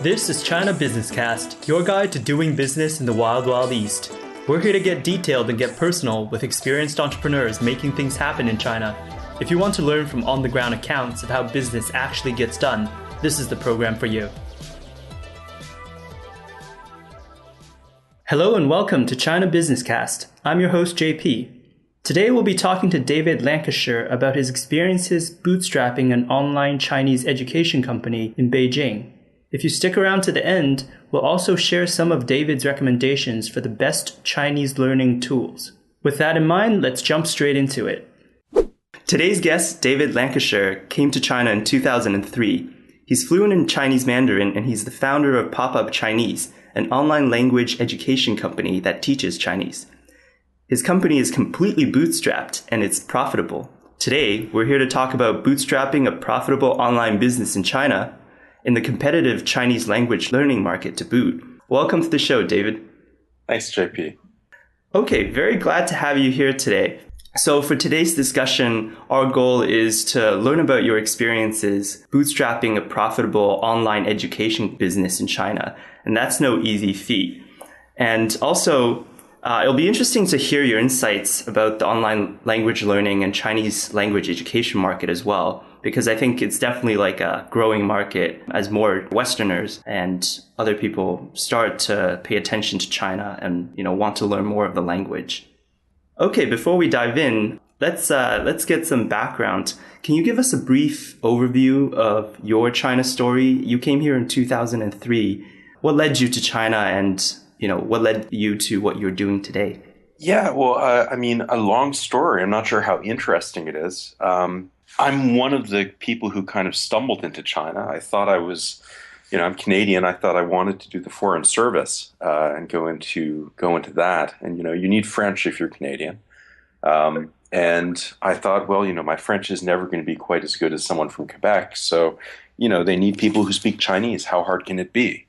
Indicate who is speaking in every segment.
Speaker 1: This is China Business Cast, your guide to doing business in the wild, wild east. We're here to get detailed and get personal with experienced entrepreneurs making things happen in China. If you want to learn from on-the-ground accounts of how business actually gets done, this is the program for you. Hello and welcome to China Business Cast. I'm your host, JP. Today we'll be talking to David Lancashire about his experiences bootstrapping an online Chinese education company in Beijing. If you stick around to the end, we'll also share some of David's recommendations for the best Chinese learning tools. With that in mind, let's jump straight into it. Today's guest, David Lancashire, came to China in 2003. He's fluent in Chinese Mandarin and he's the founder of PopUp Chinese, an online language education company that teaches Chinese. His company is completely bootstrapped and it's profitable. Today, we're here to talk about bootstrapping a profitable online business in China in the competitive Chinese language learning market to boot. Welcome to the show, David.
Speaker 2: Thanks, JP.
Speaker 1: Okay, very glad to have you here today. So for today's discussion, our goal is to learn about your experiences bootstrapping a profitable online education business in China. And that's no easy feat. And also, it'll be interesting to hear your insights about the online language learning and Chinese language education market as well, because I think it's definitely like a growing market as more Westerners and other people start to pay attention to China and, want to learn more of the language. Okay, before we dive in, let's get some background. Can you give us a brief overview of your China story? You came here in 2003. What led you to China and what led you to what you're doing today?
Speaker 2: Yeah, well, a long story. I'm not sure how interesting it is. I'm one of the people who kind of stumbled into China. I thought I was, I'm Canadian. I thought I wanted to do the foreign service and go into that. And, you need French if you're Canadian. And I thought, well, my French is never going to be quite as good as someone from Quebec. So, they need people who speak Chinese. How hard can it be?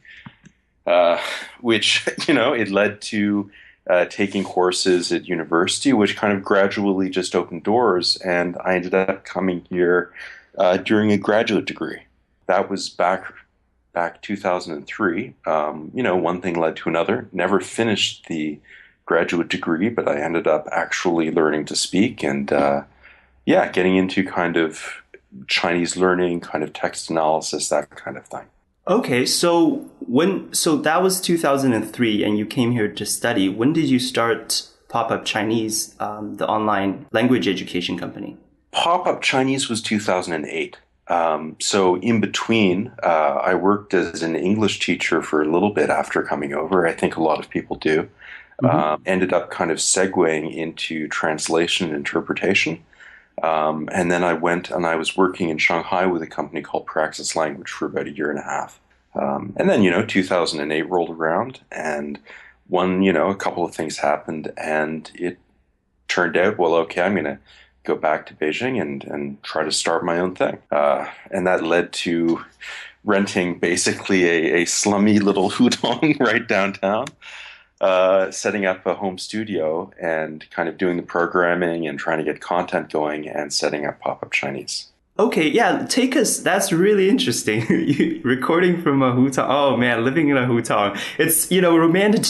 Speaker 2: Which, it led to taking courses at university, which kind of gradually just opened doors. And I ended up coming here during a graduate degree. That was back 2003. One thing led to another. Never finished the graduate degree, but I ended up actually learning to speak and, getting into kind of Chinese learning, kind of text analysis, that kind of thing.
Speaker 1: Okay, so that was 2003 and you came here to study. When did you start PopUp Chinese, the online language education company?
Speaker 2: PopUp Chinese was 2008. So in between, I worked as an English teacher for a little bit after coming over. I think a lot of people do. Ended up kind of segueing into translation and interpretation. And then I went and I was working in Shanghai with a company called Praxis Language for about a year and a half. And then, 2008 rolled around and a couple of things happened and it turned out, well, okay, I'm going to go back to Beijing and try to start my own thing. And that led to renting basically a slummy little hutong right downtown. Setting up a home studio and kind of doing the programming and trying to get content going and setting up PopUp Chinese.
Speaker 1: Okay, yeah, take us. That's really interesting. Recording from a hutong. Oh man, living in a hutong. It's, romantic.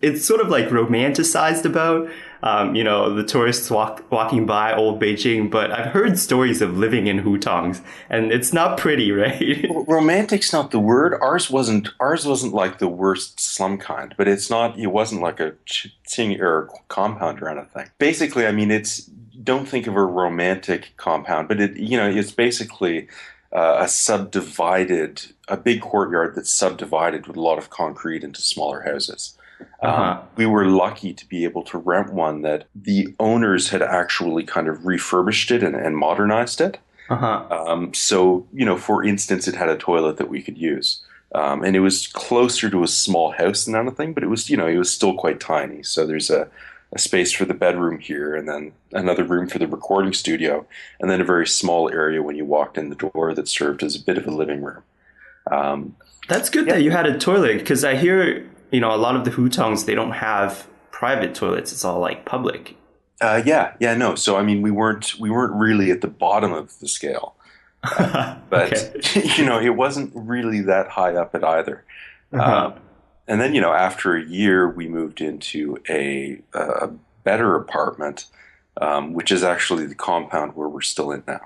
Speaker 1: It's sort of like romanticized about, the tourists walking by old Beijing. But I've heard stories of living in hutongs, and it's not pretty, right?
Speaker 2: Well, romantic's not the word. Ours wasn't like the worst slum kind, but it wasn't like a thing or compound or anything. Basically, don't think of a romantic compound, but it's basically a big courtyard that's subdivided with a lot of concrete into smaller houses. We were lucky to be able to rent one that the owners had actually kind of refurbished it and modernized it. So, for instance, it had a toilet that we could use. And it was closer to a small house than anything, but it was still quite tiny. So there's a space for the bedroom here and then another room for the recording studio and then a very small area when you walked in the door that served as a bit of a living room.
Speaker 1: That's good that you had a toilet because I hear, a lot of the hutongs, they don't have private toilets. It's all like public.
Speaker 2: No. So, we weren't really at the bottom of the scale. But,
Speaker 1: Okay.
Speaker 2: it wasn't really that high up at either.
Speaker 1: Uh-huh.
Speaker 2: And then, after a year, we moved into a better apartment, which is actually the compound where we're still in now.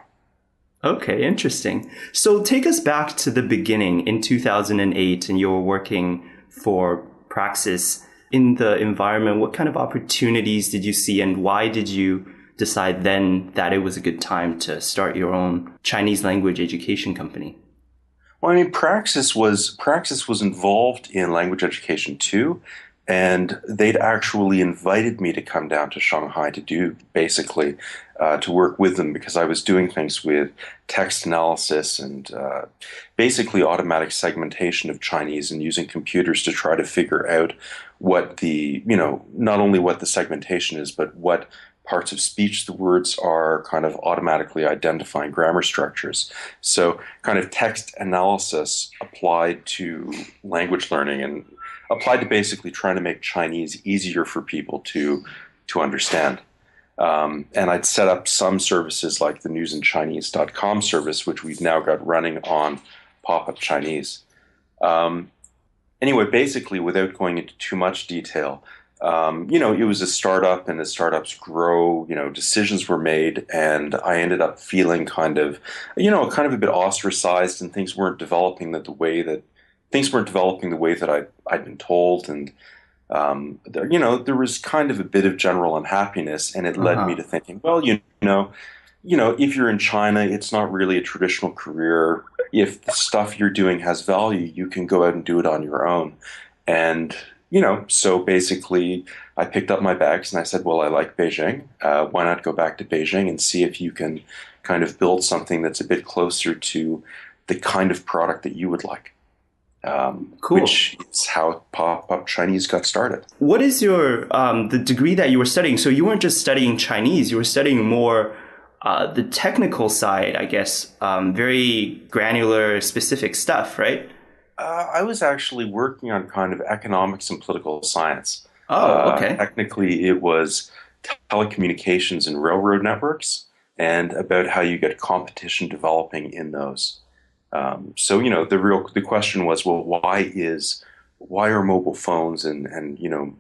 Speaker 1: Okay, interesting. So take us back to the beginning in 2008, and you were working for Praxis in the environment. What kind of opportunities did you see, and why did you decide then that it was a good time to start your own Chinese language education company?
Speaker 2: Well, I mean, Praxis was involved in language education too, and they'd actually invited me to come down to Shanghai to do basically to work with them because I was doing things with text analysis and basically automatic segmentation of Chinese and using computers to try to figure out what not only what the segmentation is, but what parts of speech the words are kind of automatically identifying grammar structures. So kind of text analysis applied to language learning and applied to basically trying to make Chinese easier for people to understand. And I'd set up some services like the newsinchinese.com service, which we've now got running on PopUp Chinese. Anyway, basically, without going into too much detail, it was a startup, and as startups grow, decisions were made, and I ended up feeling kind of a bit ostracized, and things weren't developing the way that I'd been told, and there was kind of a bit of general unhappiness, and it led me
Speaker 1: Uh-huh.
Speaker 2: to thinking, well, if you're in China, it's not really a traditional career. If the stuff you're doing has value, you can go out and do it on your own. And, so basically I picked up my bags and I said, well, I like Beijing. Why not go back to Beijing and see if you can kind of build something that's a bit closer to the kind of product that you would like,
Speaker 1: Cool.
Speaker 2: which is how PopUp Chinese got started.
Speaker 1: What is your the degree that you were studying? So you weren't just studying Chinese; you were studying more the technical side, I guess, very granular, specific stuff, right?
Speaker 2: I was actually working on kind of economics and political science.
Speaker 1: Oh, okay.
Speaker 2: Technically, it was telecommunications and railroad networks, and about how you get competition developing in those. So the question was, well, why are mobile phones and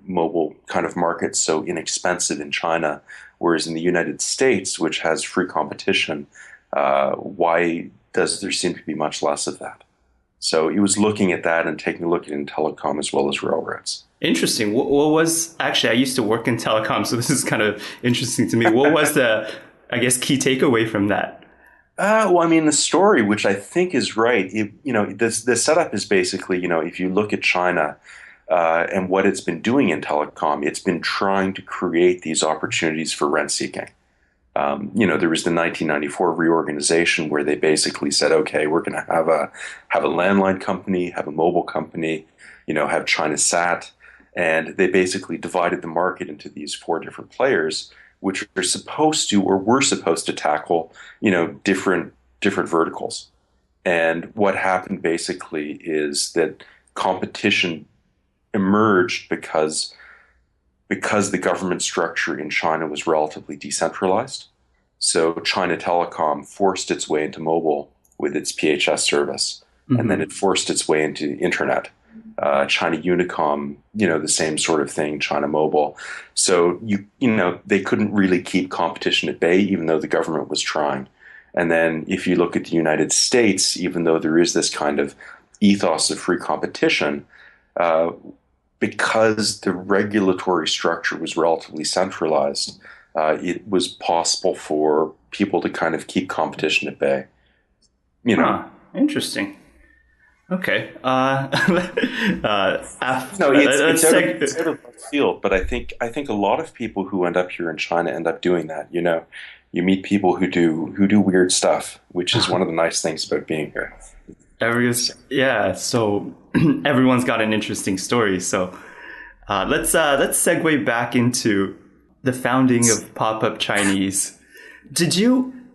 Speaker 2: mobile kind of markets so inexpensive in China, whereas in the United States, which has free competition, why does there seem to be much less of that? So he was looking at that and taking a look at in telecom as well as railroads.
Speaker 1: Interesting. What was actually? I used to work in telecom, so this is kind of interesting to me. What was the, I guess, key takeaway from that?
Speaker 2: Well, I mean, the story, which I think is right, the setup is basically, if you look at China and what it's been doing in telecom, it's been trying to create these opportunities for rent seeking. There was the 1994 reorganization where they basically said, okay, we're going to have a landline company, have a mobile company, have China Sat, and they basically divided the market into these four different players, which are supposed to or were supposed to tackle, different verticals. And what happened basically is that competition emerged because the government structure in China was relatively decentralized. So China Telecom forced its way into mobile with its PHS service, and then
Speaker 1: Hmm.
Speaker 2: it forced its way into internet. China Unicom, the same sort of thing, China Mobile. So they couldn't really keep competition at bay, even though the government was trying. And then if you look at the United States, even though there is this kind of ethos of free competition, because the regulatory structure was relatively centralized, it was possible for people to kind of keep competition at bay. You know,
Speaker 1: Huh. Interesting. Okay.
Speaker 2: no,
Speaker 1: Let's
Speaker 2: it's out of left field, but I think a lot of people who end up here in China end up doing that. You meet people who do weird stuff, which is one of the nice things about being here.
Speaker 1: yeah. So everyone's got an interesting story. So let's segue back into the founding of PopUp Chinese.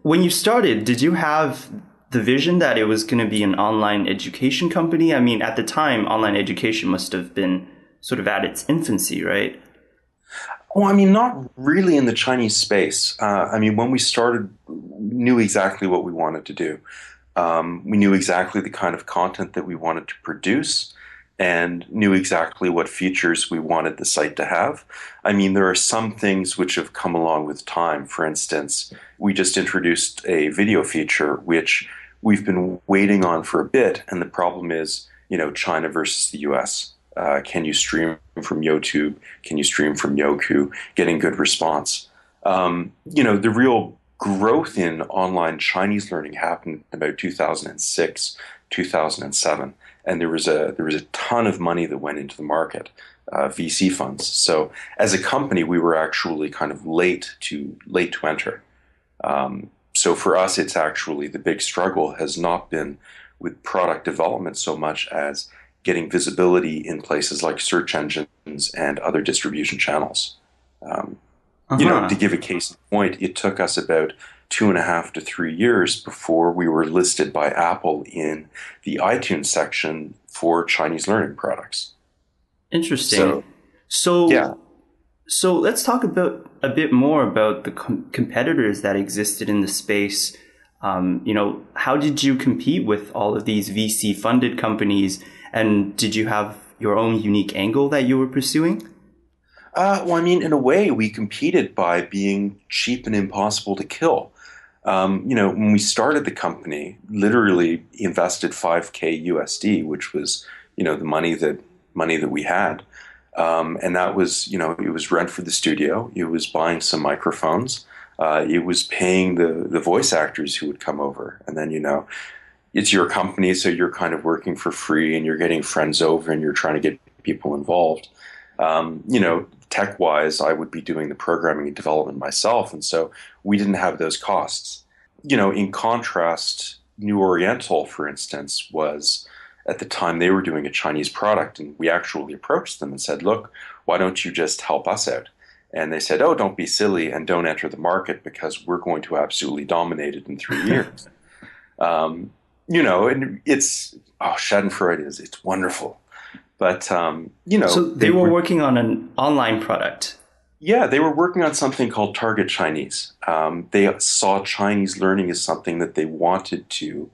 Speaker 1: When you started, did you have the vision that it was going to be an online education company? I mean, at the time, online education must have been sort of at its infancy, right?
Speaker 2: Well, I mean, not really in the Chinese space. I mean, when we started, we knew exactly what we wanted to do. We knew exactly the kind of content that we wanted to produce and knew exactly what features we wanted the site to have. I mean, there are some things which have come along with time. For instance, we just introduced a video feature which we've been waiting on for a bit, and the problem is, China versus the US. Can you stream from YouTube? Can you stream from Yoku? Getting good response. The real growth in online Chinese learning happened in about 2006, 2007, and there was a ton of money that went into the market, VC funds. So as a company, we were actually kind of late to enter. So for us, it's actually the big struggle has not been with product development so much as getting visibility in places like search engines and other distribution channels. To give a case in point, it took us about 2.5 to 3 years before we were listed by Apple in the iTunes section for Chinese learning products.
Speaker 1: Interesting. So
Speaker 2: yeah.
Speaker 1: So let's talk about a bit more about the competitors that existed in the space. How did you compete with all of these VC funded companies, and did you have your own unique angle that you were pursuing?
Speaker 2: Well, I mean, in a way, we competed by being cheap and impossible to kill. When we started the company, literally invested 5K USD, which was, the money that we had. And that was, it was rent for the studio. It was buying some microphones. It was paying the voice actors who would come over. And then, it's your company, so you're kind of working for free and you're getting friends over and you're trying to get people involved. Tech-wise, I would be doing the programming and development myself. And so we didn't have those costs. In contrast, New Oriental, for instance, was at the time they were doing a Chinese product, and we actually approached them and said, look, why don't you just help us out? And they said, oh, don't be silly and don't enter the market because we're going to absolutely dominate it in 3 years. And it's, Schadenfreude it's wonderful. But,
Speaker 1: So they were working on an online product.
Speaker 2: Yeah, they were working on something called Target Chinese. They saw Chinese learning as something that they wanted to.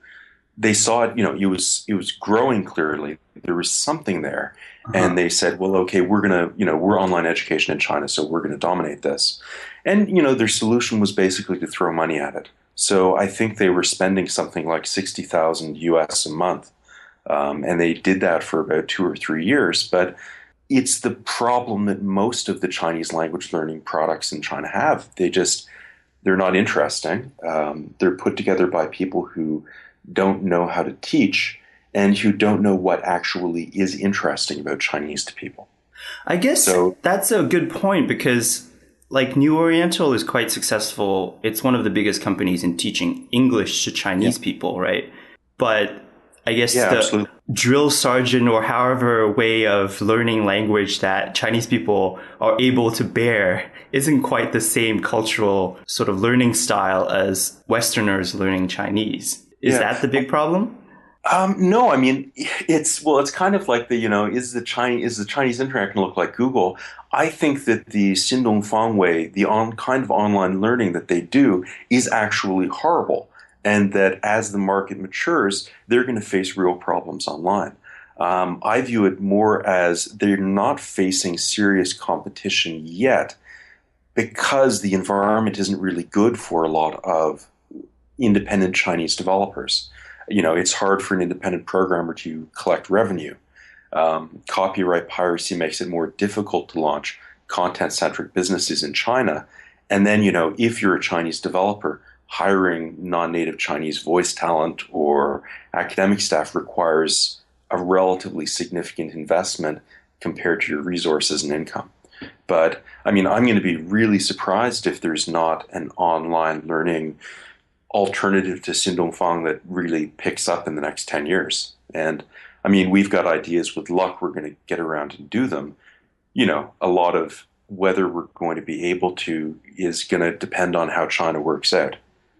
Speaker 2: They saw it, it was growing clearly. There was something there. And they said, well, okay, we're going to, we're online education in China, so we're going to dominate this. And, their solution was basically to throw money at it. So I think they were spending something like 60,000 US a month. And they did that for about 2 or 3 years. But it's the problem that most of the Chinese language learning products in China have. They're not interesting. They're put together by people who don't know how to teach and who don't know what actually is interesting about Chinese to people.
Speaker 1: I guess that's a good point because New Oriental is quite successful. It's one of the biggest companies in teaching English to Chinese people, right? But I guess the drill sergeant or however way of learning language that Chinese people are able to bear isn't quite the same cultural sort of learning style as Westerners learning Chinese. Is that the big problem?
Speaker 2: No, I mean, it's kind of like is the Chinese internet going to look like Google? I think that the Xindong Fang way, the kind of online learning that they do is actually horrible. And that as the market matures, they're going to face real problems online. I view it more as they're not facing serious competition yet because the environment isn't really good for a lot of independent Chinese developers. It's hard for an independent programmer to collect revenue. Copyright piracy makes it more difficult to launch content-centric businesses in China. And then, if you're a Chinese developer, hiring non-native Chinese voice talent or academic staff requires a relatively significant investment compared to your resources and income. But I mean, I'm going to be really surprised if there's not an online learning alternative to Xindong Fang that really picks up in the next 10 years. And I mean, we've got ideas. With luck, we're going to get around and do them. A lot of whether we're going to be able to is going to depend on how China works out.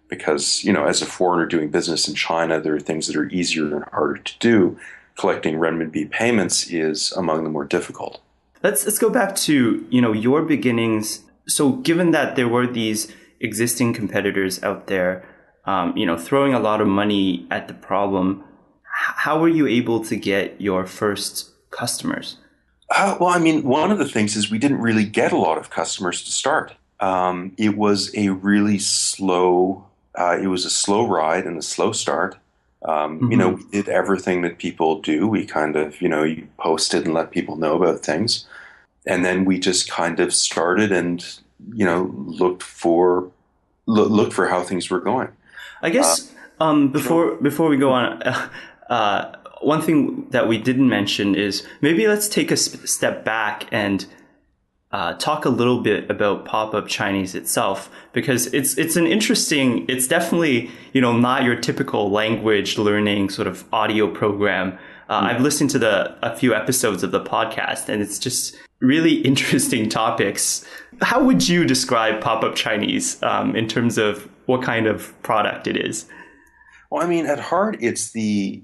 Speaker 2: Because, as a foreigner doing business in China, there are things that are easier and harder to do. Collecting renminbi payments is among the more difficult.
Speaker 1: Let's go back to, your beginnings. So given that there were these existing competitors out there, throwing a lot of money at the problem, how were you able to get your first customers?
Speaker 2: Well, I mean, one of the things is we didn't really get a lot of customers to start. It was a really slow, it was a slow ride and a slow start. We did everything that people do. We kind of, you posted and let people know about things. And then we just kind of started and, looked for how things were going.
Speaker 1: I guess before we go on, one thing that we didn't mention is maybe let's take a step back and talk a little bit about PopUp Chinese itself, because it's definitely, not your typical language learning sort of audio program. I've listened to a few episodes of the podcast, and it's just really interesting topics. How would you describe PopUp Chinese in terms of what kind of product it is?
Speaker 2: Well, I mean, at heart, it's the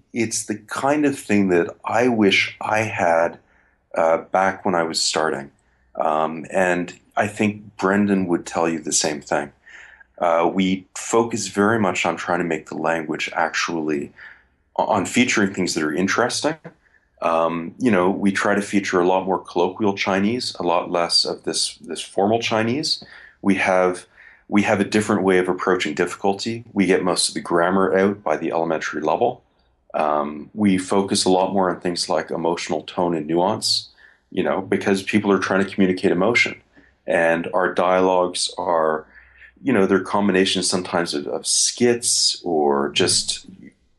Speaker 2: kind of thing that I wish I had back when I was starting. And I think Brendan would tell you the same thing. We focus very much on trying to make the language actually on featuring things that are interesting. We try to feature a lot more colloquial Chinese, a lot less of this formal Chinese. We have a different way of approaching difficulty. We get most of the grammar out by the elementary level. We focus a lot more on things like emotional tone and nuance, because people are trying to communicate emotion. And our dialogues are, they're combinations sometimes of skits or just,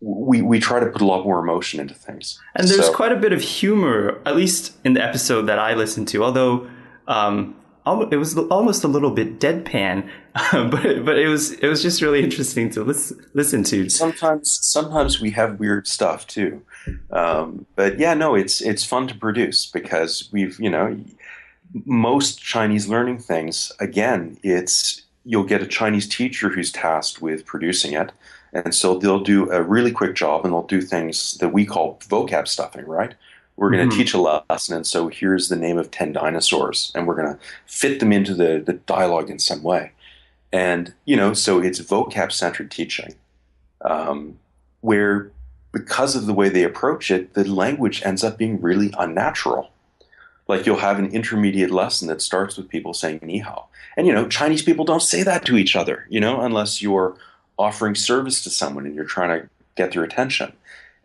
Speaker 2: we try to put a lot more emotion into things.
Speaker 1: And there's quite a bit of humor, at least in the episode that I listened to, although it was almost a little bit deadpan, but it was just really interesting to listen to.
Speaker 2: Sometimes we have weird stuff too, but yeah, no, it's fun to produce because most Chinese learning things. Again, you'll get a Chinese teacher who's tasked with producing it, and so they'll do a really quick job and they'll do things that we call vocab stuffing, right? We're going to teach a lesson, and so here's the name of 10 dinosaurs, and we're going to fit them into the dialogue in some way. And, so it's vocab-centered teaching, where because of the way they approach it, the language ends up being really unnatural. Like you'll have an intermediate lesson that starts with people saying ni hao. And, Chinese people don't say that to each other, unless you're offering service to someone and you're trying to get their attention.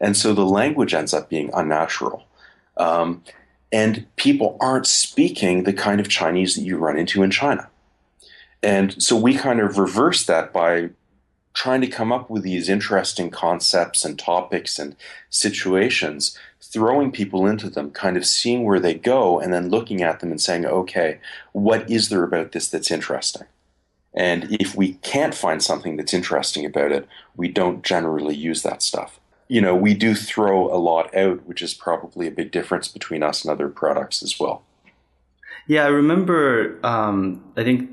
Speaker 2: And so the language ends up being unnatural. And people aren't speaking the kind of Chinese that you run into in China. And so we kind of reverse that by trying to come up with these interesting concepts and topics and situations, throwing people into them, kind of seeing where they go, and then looking at them and saying, okay, what is there about this that's interesting? And if we can't find something that's interesting about it, we don't generally use that stuff. We do throw a lot out, which is probably a big difference between us and other products as well.
Speaker 1: Yeah, I remember, I think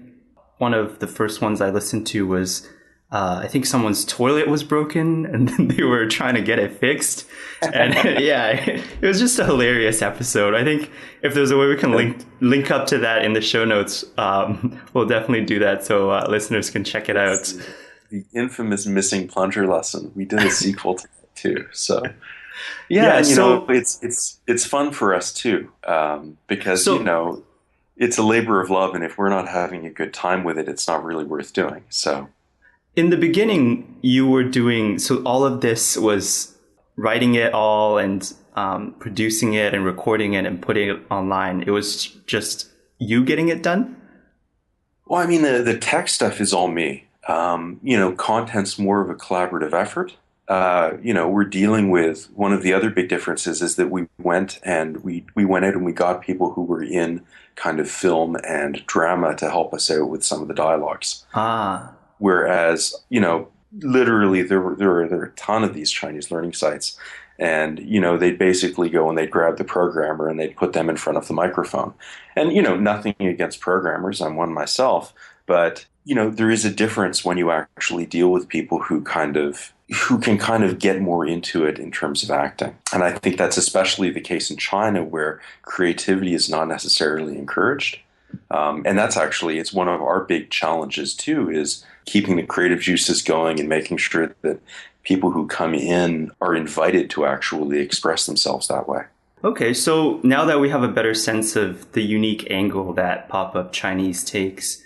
Speaker 1: one of the first ones I listened to was, I think someone's toilet was broken and they were trying to get it fixed. And yeah, it was just a hilarious episode. I think if there's a way we can link up to that in the show notes, we'll definitely do that so listeners can check it out.
Speaker 2: The infamous missing plunger lesson. We did a sequel to that too. So yeah, it's fun for us too, because it's a labor of love, and if we're not having a good time with it, it's not really worth doing. So
Speaker 1: in the beginning, you were doing, so all of this was writing it all and producing it and recording it and putting it online. It was just you getting it done?
Speaker 2: Well, I mean, the tech stuff is all me. Content's more of a collaborative effort. We're dealing with, one of the other big differences is that we went out and we got people who were in kind of film and drama to help us out with some of the dialogues. Whereas, literally there were a ton of these Chinese learning sites, and, they'd basically go and they'd grab the programmer and they'd put them in front of the microphone. And, nothing against programmers. I'm one myself. But, there is a difference when you actually deal with people who kind of who can kind of get more into it in terms of acting. And I think that's especially the case in China, where creativity is not necessarily encouraged. And that's actually, it's one of our big challenges too, is keeping the creative juices going and making sure that people who come in are invited to actually express themselves that way.
Speaker 1: Okay, so now that we have a better sense of the unique angle that PopUp Chinese takes,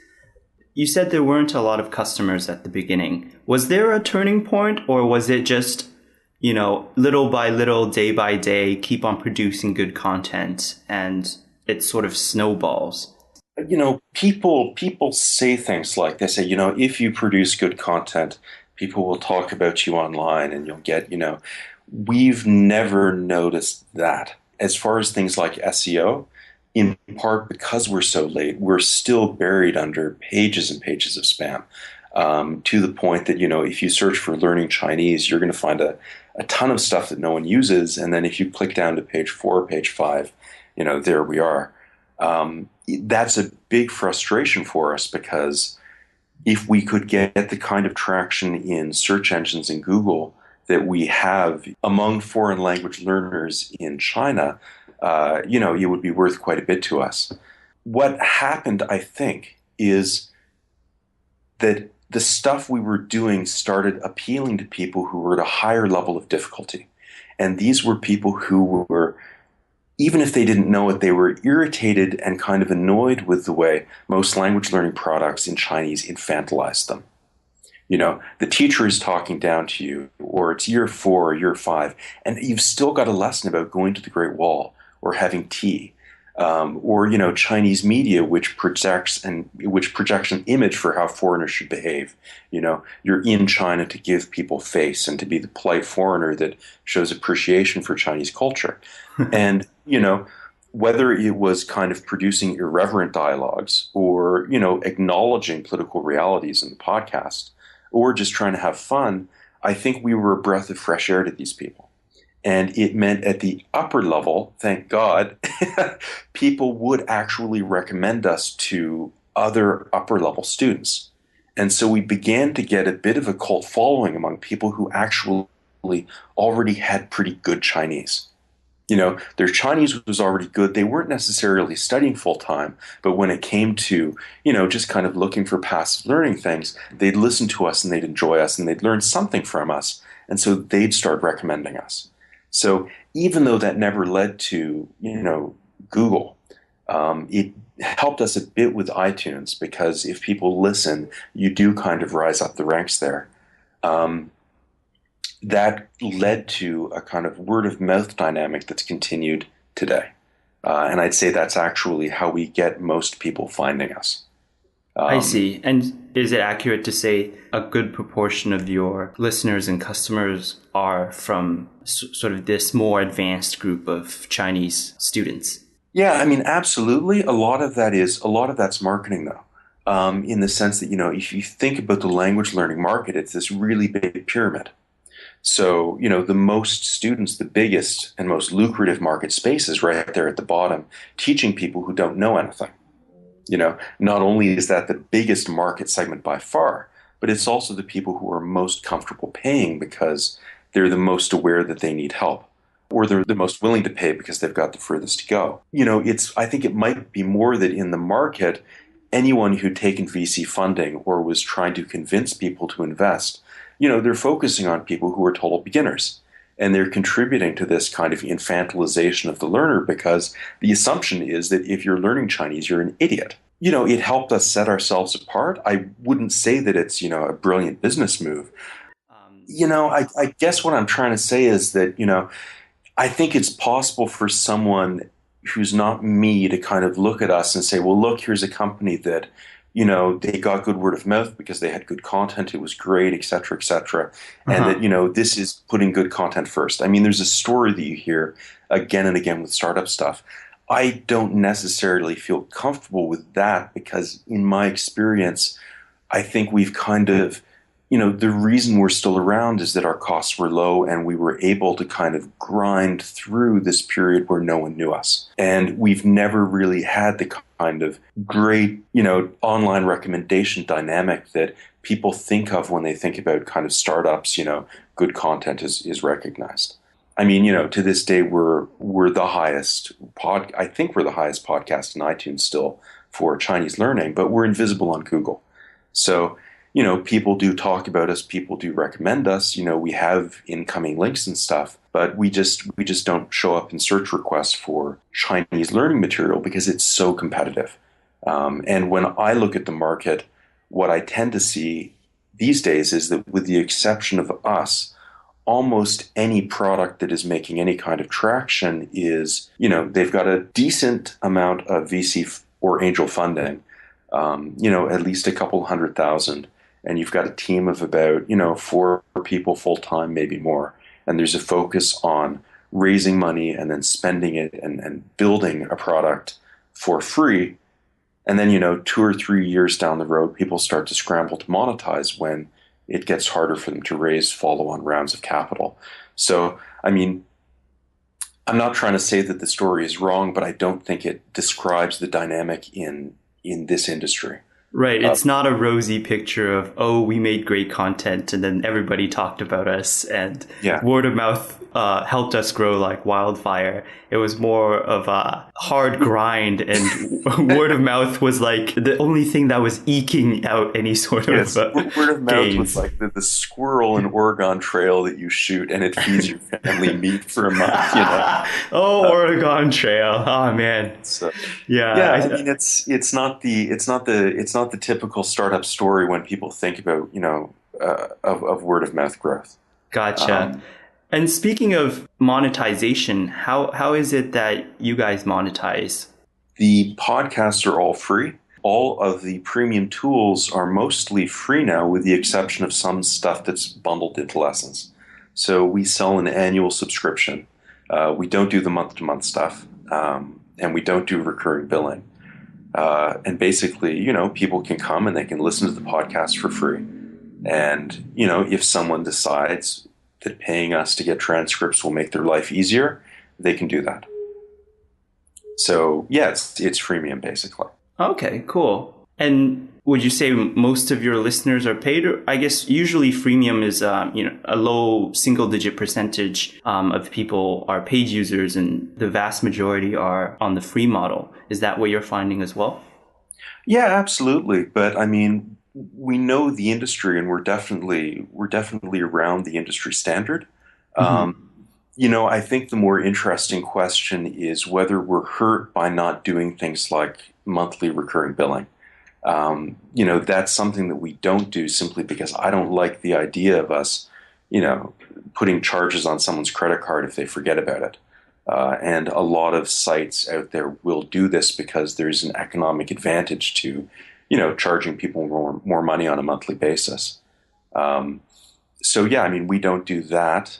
Speaker 1: you said there weren't a lot of customers at the beginning. Was there a turning point, or was it just, little by little, day by day, keep on producing good content and it sort of snowballs?
Speaker 2: People say things like, they say, if you produce good content, people will talk about you online and you'll get, we've never noticed that. As far as things like SEO, in part because we're so late, we're still buried under pages and pages of spam, to the point that, if you search for learning Chinese, you're going to find a ton of stuff that no one uses. And then if you click down to page 4, page 5, there we are. That's a big frustration for us, because if we could get the kind of traction in search engines in Google that we have among foreign language learners in China, it would be worth quite a bit to us. What happened, I think, is that the stuff we were doing started appealing to people who were at a higher level of difficulty. And these were people who were, even if they didn't know it, they were irritated and kind of annoyed with the way most language learning products in Chinese infantilized them. The teacher is talking down to you, or it's year 4 or year 5, and you've still got a lesson about going to the Great Wall or having tea, or Chinese media, which projects an image for how foreigners should behave. You're in China to give people face and to be the polite foreigner that shows appreciation for Chinese culture. And whether it was kind of producing irreverent dialogues, or acknowledging political realities in the podcast, or just trying to have fun, I think we were a breath of fresh air to these people. And it meant at the upper level, thank God, people would actually recommend us to other upper level students. And so we began to get a bit of a cult following among people who actually already had pretty good Chinese. Their Chinese was already good. They weren't necessarily studying full time, but when it came to, just kind of looking for passive learning things, they'd listen to us and they'd enjoy us and they'd learn something from us. And so they'd start recommending us. So even though that never led to, Google, it helped us a bit with iTunes, because if people listen, you do kind of rise up the ranks there. That led to a kind of word of mouth dynamic that's continued today. And I'd say that's actually how we get most people finding us.
Speaker 1: I see. And is it accurate to say a good proportion of your listeners and customers are from sort of this more advanced group of Chinese students?
Speaker 2: Yeah, absolutely. A lot of that's marketing, though, in the sense that, if you think about the language learning market, it's this really big pyramid. So, the most students, the biggest and most lucrative market space is right there at the bottom, teaching people who don't know anything. Not only is that the biggest market segment by far, but it's also the people who are most comfortable paying because they're the most aware that they need help, or they're the most willing to pay because they've got the furthest to go. I think it might be more that in the market, anyone who'd taken VC funding or was trying to convince people to invest, they're focusing on people who are total beginners. And they're contributing to this kind of infantilization of the learner, because the assumption is that if you're learning Chinese, you're an idiot. It helped us set ourselves apart. I wouldn't say that it's, a brilliant business move. I guess what I'm trying to say is that, I think it's possible for someone who's not me to kind of look at us and say, well, look, here's a company that, they got good word of mouth because they had good content. It was great, et cetera, et cetera. And that, this is putting good content first. There's a story that you hear again and again with startup stuff. I don't necessarily feel comfortable with that, because in my experience, I think we've kind of, the reason we're still around is that our costs were low and we were able to kind of grind through this period where no one knew us. And we've never really had the kind of great, online recommendation dynamic that people think of when they think about kind of startups, good content is recognized. I mean, to this day, we're the highest I think we're the highest podcast in iTunes still for Chinese learning, but we're invisible on Google. So, people do talk about us, people do recommend us, we have incoming links and stuff, but we just don't show up in search requests for Chinese learning material because it's so competitive. And when I look at the market, what I tend to see these days is that with the exception of us, almost any product that is making any kind of traction is, they've got a decent amount of VC or angel funding, at least a couple 100,000. And you've got a team of about, 4 people full-time, maybe more. And there's a focus on raising money and then spending it and building a product for free. And then, 2 or 3 years down the road, people start to scramble to monetize when it gets harder for them to raise follow-on rounds of capital. So, I mean, I'm not trying to say that the story is wrong, but I don't think it describes the dynamic in this industry.
Speaker 1: Right. It's not a rosy picture of, we made great content and then everybody talked about us and word of mouth helped us grow like wildfire. It was more of a hard grind, and word of mouth was like the only thing that was eking out any sort of
Speaker 2: word of mouth
Speaker 1: gains.
Speaker 2: was like the squirrel in Oregon Trail that you shoot and it feeds your family meat for a month.
Speaker 1: Oregon Trail. Oh man.
Speaker 2: So, I mean, it's not the typical startup story when people think about of word of mouth growth.
Speaker 1: Gotcha. And speaking of monetization, how is it that you guys monetize?
Speaker 2: The podcasts are all free. All of the premium tools are mostly free now, with the exception of some stuff that's bundled into lessons. So we sell an annual subscription. We don't do the month-to-month stuff, and we don't do recurring billing. And basically, people can come and they can listen to the podcast for free. And, if someone decides that paying us to get transcripts will make their life easier, they can do that. So, it's freemium, basically.
Speaker 1: Okay, cool. And would you say most of your listeners are paid? Or I guess usually freemium is, a low single-digit percentage of people are paid users, and the vast majority are on the free model. Is that what you're finding as well?
Speaker 2: Yeah, absolutely. But I mean, we know the industry, and we're definitely around the industry standard. Mm-hmm. I think the more interesting question is whether we're hurt by not doing things like monthly recurring billing. That's something that we don't do simply because I don't like the idea of us, putting charges on someone's credit card if they forget about it. And a lot of sites out there will do this because there's an economic advantage to, charging people more money on a monthly basis. We don't do that.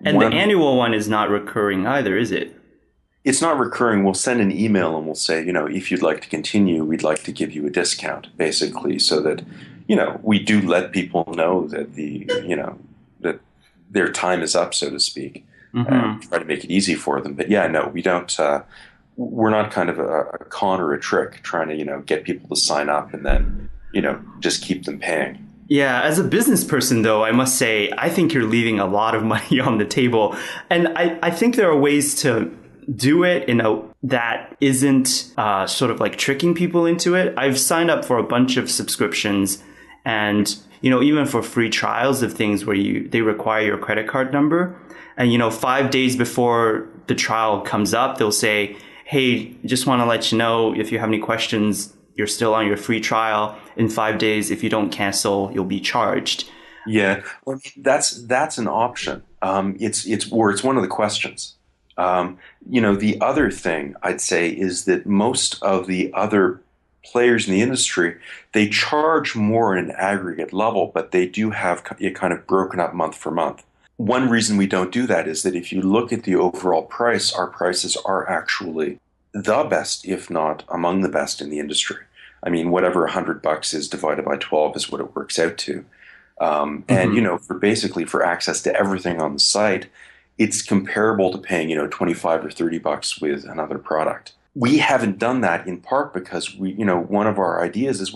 Speaker 1: And the annual one is not recurring either, is it?
Speaker 2: It's not recurring. We'll send an email and we'll say, if you'd like to continue, we'd like to give you a discount, basically, so that, we do let people know that that their time is up, so to speak. Mm-hmm. Try to make it easy for them. But we don't. We're not kind of a con or a trick trying to get people to sign up and then just keep them paying.
Speaker 1: Yeah, as a business person, though, I must say I think you're leaving a lot of money on the table, and I think there are ways to do it in a that isn't sort of like tricking people into it. I've signed up for a bunch of subscriptions, and even for free trials of things where they require your credit card number. And, 5 days before the trial comes up, they'll say, hey, just want to let you know if you have any questions, you're still on your free trial. In 5 days, if you don't cancel, you'll be charged.
Speaker 2: Yeah, well, that's an option. It's one of the questions. The other thing I'd say is that most of the other players in the industry, they charge more at an aggregate level, but they do have it kind of broken up month for month. One reason we don't do that is that if you look at the overall price, our prices are actually the best, if not among the best in the industry. I mean, whatever $100 is divided by 12 is what it works out to. And, for access to everything on the site, it's comparable to paying, $25 or $30 with another product. We haven't done that in part because one of our ideas is,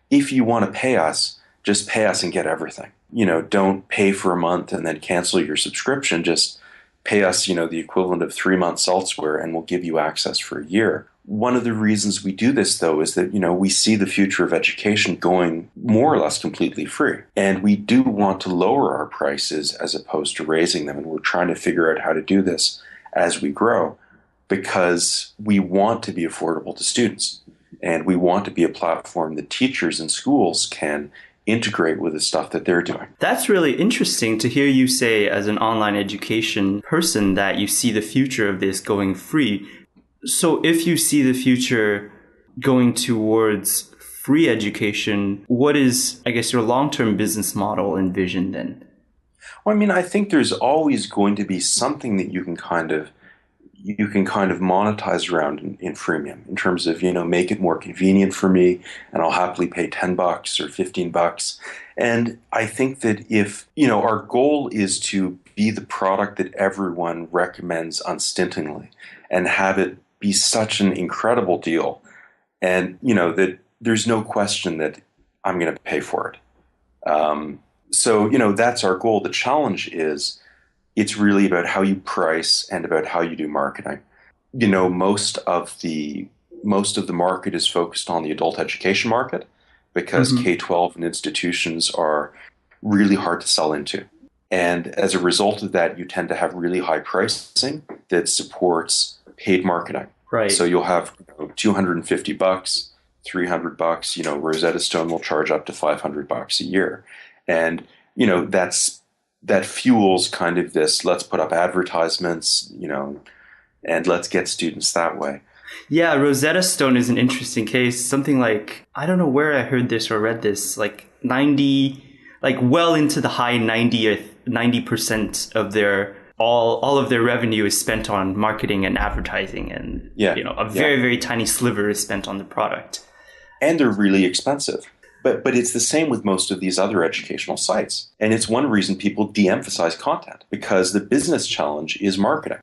Speaker 2: if you want to pay us, just pay us and get everything. Don't pay for a month and then cancel your subscription. Just pay us, the equivalent of 3 months elsewhere, and we'll give you access for a year. One of the reasons we do this, though, is that, we see the future of education going more or less completely free. And we do want to lower our prices as opposed to raising them. And we're trying to figure out how to do this as we grow, because we want to be affordable to students. And we want to be a platform that teachers and schools can integrate with the stuff that they're doing.
Speaker 1: That's really interesting to hear you say, as an online education person, that you see the future of this going free. So if you see the future going towards free education, what is, I guess, your long-term business model and vision then?
Speaker 2: Well, I think there's always going to be something that you can kind of monetize around in freemium, in terms of, make it more convenient for me, and I'll happily pay $10 or $15. And I think that if, our goal is to be the product that everyone recommends unstintingly and have it be such an incredible deal, and, that there's no question that I'm going to pay for it. So, that's our goal. The challenge is, it's really about how you price and about how you do marketing. Most of the market is focused on the adult education market, because K-12 and institutions are really hard to sell into. And as a result of that, you tend to have really high pricing that supports paid marketing.
Speaker 1: Right.
Speaker 2: So you'll have $250, $300. Rosetta Stone will charge up to $500 a year, and that fuels kind of this, let's put up advertisements, and let's get students that way.
Speaker 1: Yeah, Rosetta Stone is an interesting case. Something like, I don't know where I heard this or read this, like well into the high 90% of their, all of their revenue is spent on marketing and advertising. And, a very, very tiny sliver is spent on the product.
Speaker 2: And they're really expensive. But it's the same with most of these other educational sites. And it's one reason people de-emphasize content, because the business challenge is marketing.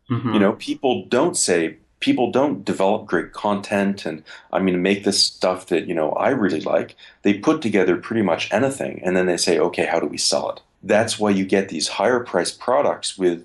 Speaker 2: People don't develop great content and I'm going to make this stuff that, I really like. They put together pretty much anything, and then they say, okay, how do we sell it? That's why you get these higher priced products with,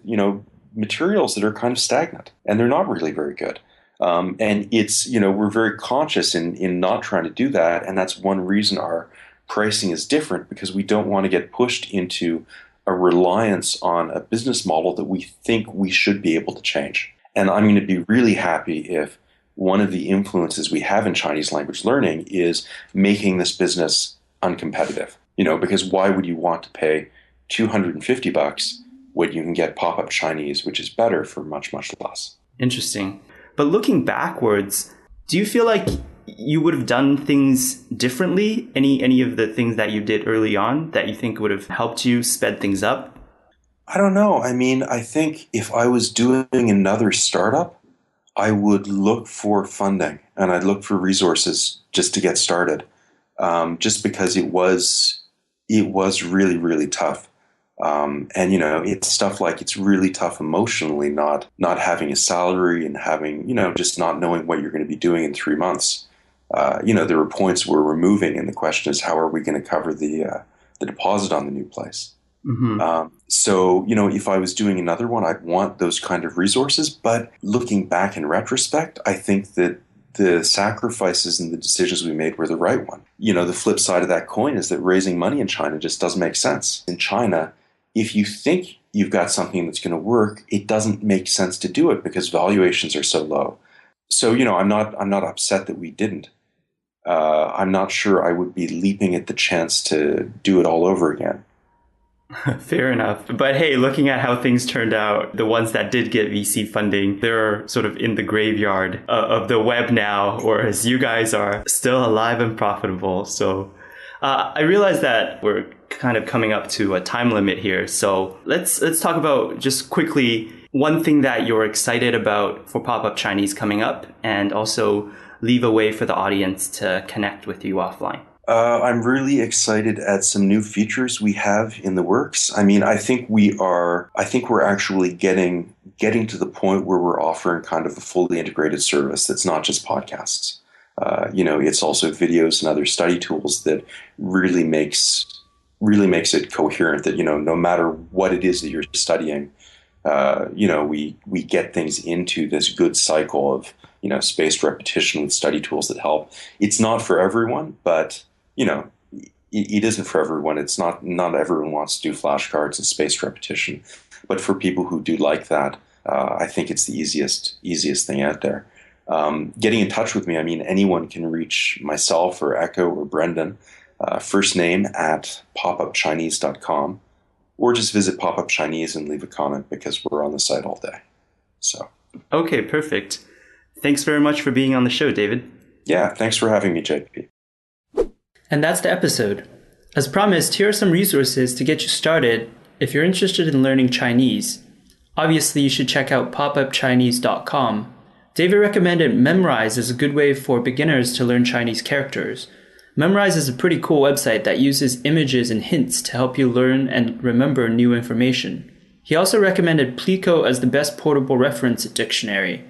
Speaker 2: materials that are kind of stagnant, and they're not really very good. And it's, we're very conscious in not trying to do that. And that's one reason our pricing is different, because we don't want to get pushed into a reliance on a business model that we think we should be able to change. And I'm going to be really happy if one of the influences we have in Chinese language learning is making this business uncompetitive. Because why would you want to pay $250 when you can get PopUp Chinese, which is better for much, much less?
Speaker 1: Interesting. But looking backwards, do you feel like you would have done things differently? Any of the things that you did early on that you think would have helped you sped things up?
Speaker 2: I don't know. I think if I was doing another startup, I would look for funding and I'd look for resources just to get started. Just because it was really, really tough. And it's stuff like, it's really tough emotionally, not having a salary and having, just not knowing what you're going to be doing in 3 months. There were points where we're moving, and the question is, how are we going to cover the deposit on the new place? So, if I was doing another one, I'd want those kind of resources. But looking back in retrospect, I think that the sacrifices and the decisions we made were the right one. The flip side of that coin is that raising money in China just doesn't make sense. In China, if you think you've got something that's going to work, it doesn't make sense to do it because valuations are so low. So, I'm not upset that we didn't. I'm not sure I would be leaping at the chance to do it all over again.
Speaker 1: Fair enough. But hey, looking at how things turned out, the ones that did get VC funding, they're sort of in the graveyard of the web now, whereas you guys are still alive and profitable. So I realize that we're kind of coming up to a time limit here. So let's talk about just quickly one thing that you're excited about for PopUp Chinese coming up, and also leave a way for the audience to connect with you offline.
Speaker 2: I'm really excited at some new features we have in the works. I think we're actually getting to the point where we're offering kind of a fully integrated service that's not just podcasts. It's also videos and other study tools that really makes really makes it coherent that, no matter what it is that you're studying, we get things into this good cycle of, spaced repetition with study tools that help. It's not for everyone, but, it isn't for everyone. It's not everyone wants to do flashcards and spaced repetition. But for people who do like that, I think it's the easiest thing out there. Getting in touch with me, anyone can reach myself or Echo or Brendan, first name at popupchinese.com, or just visit PopUp Chinese and leave a comment because we're on the site all day. So.
Speaker 1: Okay, perfect. Thanks very much for being on the show, David.
Speaker 2: Yeah, thanks for having me, JP.
Speaker 1: And that's the episode. As promised, here are some resources to get you started if you're interested in learning Chinese. Obviously, you should check out popupchinese.com. David recommended Memrise as a good way for beginners to learn Chinese characters. Memrise is a pretty cool website that uses images and hints to help you learn and remember new information. He also recommended Plico as the best portable reference dictionary.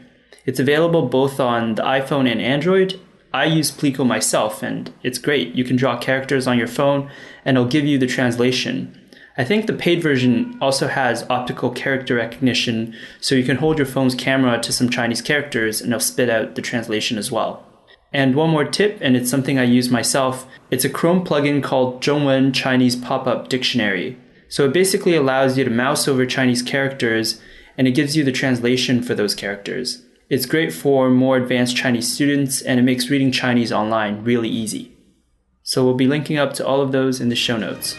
Speaker 1: It's available both on the iPhone and Android. I use Plico myself, and it's great. You can draw characters on your phone, and it'll give you the translation. I think the paid version also has optical character recognition, so you can hold your phone's camera to some Chinese characters, and it'll spit out the translation as well. And one more tip, and it's something I use myself, it's a Chrome plugin called Zhongwen Chinese Pop-Up Dictionary. So it basically allows you to mouse over Chinese characters, and it gives you the translation for those characters. It's great for more advanced Chinese students, and it makes reading Chinese online really easy. So we'll be linking up to all of those in the show notes.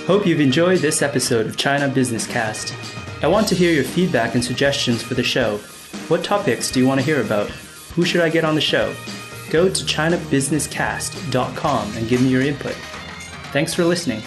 Speaker 1: Hope you've enjoyed this episode of China Business Cast. I want to hear your feedback and suggestions for the show. What topics do you want to hear about? Who should I get on the show? Go to chinabusinesscast.com and give me your input. Thanks for listening.